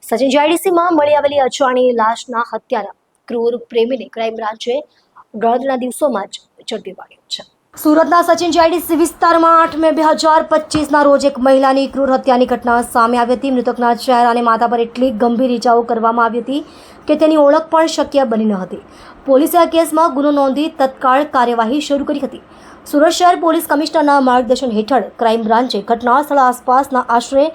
સચિન જીઆઈડીસીમાં મળી આવેલી અજાણી લાશના હત્યાના ક્રૂર પ્રેમીને ક્રાઇમ બ્રાન્ચે ગણતરીના દિવસોમાં જ ઝડપી પાડ્યો છે। સુરતના સચિન જીઆઈડીસી વિસ્તારમાં 8 મે 2025ના રોજ એક મહિલાની ક્રૂર હત્યાની ઘટના સામે આવી હતી। મૃતકના ચહેરા અને માથા પર એટલી ગંભીર ઇજાઓ કરવામાં આવી હતી કે તેની ઓળખ પણ શક્ય બની ન હતી। પોલીસે આ કેસમાં ગુનો નોંધી તત્કાળ કાર્યવાહી શરૂ કરી હતી। સુરત શહેર પોલીસ કમિશનરના માર્ગદર્શન હેઠળ ક્રાઇમ બ્રાન્ચે ઘટના સ્થળ આસપાસના આશરે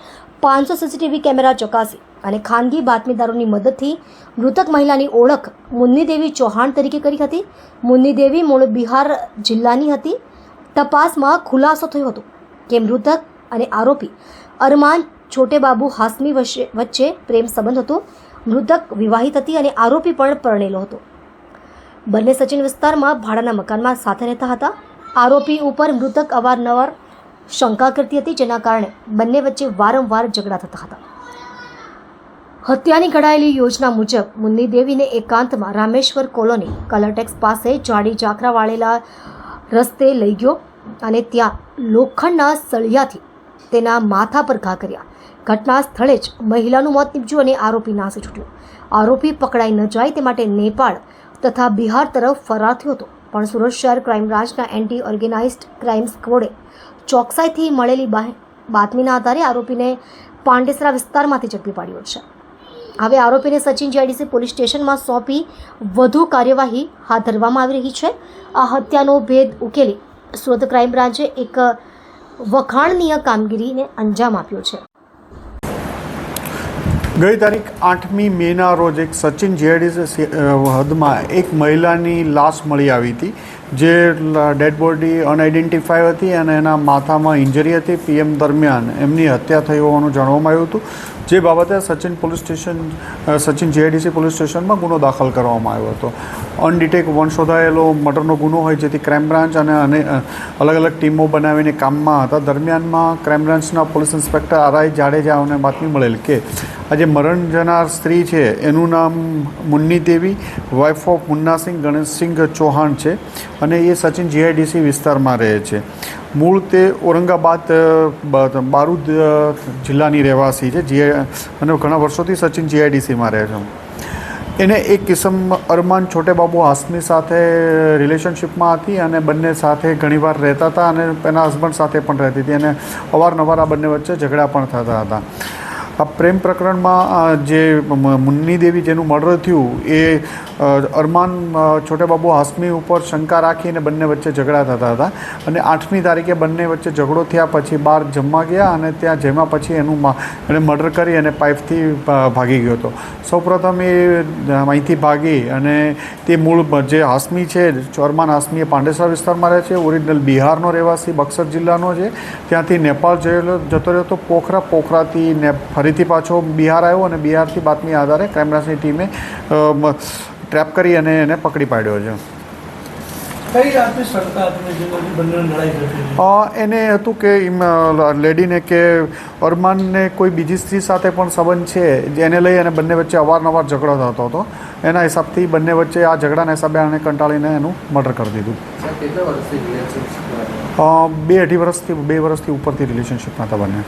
500 સીસીટીવી કેમેરા ચકાસી અને ખાનગી બાતમીદારોની મદદથી મૃતક મહિલાની ઓળખ મુન્ની દેવી ચૌહાણ તરીકે કરી હતી। મુન્ની દેવી મૂળ બિહાર જિલ્લાની હતી। તપાસમાં ખુલાસો થયો હતો કે મૃતક અને આરોપી અરમાન છોટેબાબુ હાસમી વચ્ચે પ્રેમ સંબંધ હતો। મૃતક વિવાહિત હતી અને આરોપી પણ પરણેલો હતો। બંને સચિન વિસ્તારમાં ભાડાના મકાનમાં સાથે રહેતા હતા। આરોપી ઉપર મૃતક અવારનવાર શંકા કરતી હતી, જેના કારણે બંને વચ્ચે વારંવાર ઝઘડા થતા હતા। હત્યાની ઘડાયેલી યોજના મુજબ મુન્ની દેવીને એકાંતમાં રામેશ્વર કોલોની કલરટેક્સ પાસે જાડી ઝાંખરા વાળેલા રસ્તે લઈ ગયો અને ત્યાં લોખંડના સળિયાથી તેના માથા પર ઘા કર્યા। ઘટના સ્થળે જ મહિલાનું મોત નીપજ્યું અને આરોપી નાસી છૂટ્યો। આરોપી પકડાઈ ન જાય તે માટે નેપાળ તથા બિહાર તરફ ફરાર થયો હતો, પણ સુરત શહેર ક્રાઇમ બ્રાન્ચના એન્ટી ઓર્ગેનાઇઝડ ક્રાઇમ સ્ક્વોડે ચોકસાઈથી મળેલી બાતમીના આધારે આરોપીને પાંડેસરા વિસ્તારમાંથી ઝડપી પાડ્યો છે। હવે આરોપીને સચિન જીઆઈડીસી પોલીસ સ્ટેશનમાં સોંપી વધુ કાર્યવાહી હાથ ધરવામાં આવી રહી છે। આ હત્યાનો ભેદ ઉકેલી સુરત ક્રાઇમ બ્રાન્ચે એક વખાણનીય કામગીરીને અંજામ આપ્યો છે। ગઈ તારીખ 8મી મેના રોજ એક સચિન જીઆઈડીસી હદમાં એક મહિલાની લાશ મળી આવી હતી, જે ડેડ બોડી અનઆઇડેન્ટિફાઈ હતી અને એના માથામાં ઇન્જરી હતી। પીએમ દરમિયાન એમની હત્યા થઈ હોવાનું જાણવામાં આવ્યું હતું, જે બાબતે સચિન જીઆઈડીસી પોલીસ સ્ટેશનમાં ગુનો દાખલ કરવામાં આવ્યો હતો। અનડિટેક વંશોધાયેલો મર્ડરનો ગુનો હોય, જેથી ક્રાઇમ બ્રાન્ચ અને અલગ અલગ ટીમો બનાવીને કામમાં હતા। દરમિયાનમાં ક્રાઇમ બ્રાન્ચના પોલીસ ઇન્સ્પેક્ટર આર.આઈ. જાડેજાને બાતમી મળેલ કે આજે મરણ જનાર સ્ત્રી છે એનું નામ મુન્ની દેવી વાઇફ ઓફ મુન્નાસિંહ ગણેશસિંહ ચૌહાણ છે અને એ સચિન જીઆઈડીસી વિસ્તારમાં રહે છે। મૂળ તે ઔરંગાબાદ બારૂદ જિલ્લાની રહેવાસી છે અને ઘણા વર્ષોથી સચિન જીઆઈડીસીમાં રહે છે। એને એક કિસમ અરમાન છોટેબાબુ હાસમી સાથે રિલેશનશિપમાં હતી અને બંને સાથે ઘણીવાર રહેતા હતા અને એના હસબન્ડ સાથે પણ રહેતી હતી અને અવારનવાર આ બંને વચ્ચે ઝઘડા પણ થતા હતા। આ પ્રેમ પ્રકરણમાં જે મુન્ની દેવી જેનું મર્ડર થયું એ અરમાન છોટેબાબુ હાસમી ઉપર શંકા રાખીને બંને વચ્ચે ઝઘડા થતા હતા અને 8મી તારીખે બંને વચ્ચે ઝઘડો થયા પછી બહાર જમવા ગયા અને ત્યાં જમ્યા પછી એણે મર્ડર કરી અને પાઇપથી ભાગી ગયો હતો। સૌપ્રથમ એ અહીંથી ભાગી અને તે મૂળ જે હાસમી છે, અરમાન હાસમી એ પાંડેસરા વિસ્તારમાં રહે છે, ઓરિજિનલ બિહારનો રહેવાસી બક્સર જિલ્લાનો છે। ત્યાંથી નેપાળ જતો રહ્યો હતો પોખરાથી ફરીથી પાછો બિહાર આવ્યો અને બિહારથી બાતમી આધારે ક્રાઇમ બ્રાન્ચની ટીમે ટ્રેપ કરી અને એને પકડી પાડ્યો છે। એને હતું કે લેડીને કે અરમાનને કોઈ બીજી સ્ત્રી સાથે પણ સંબંધ છે, જેને લઈ અને બંને વચ્ચે અવારનવાર ઝઘડો થતો હતો। એના હિસાબથી બંને વચ્ચે આ ઝઘડાના હિસાબે આને કંટાળીને એનું મર્ડર કરી દીધું। 2 વર્ષથી ઉપરથી રિલેશનશિપમાં હતા બંને।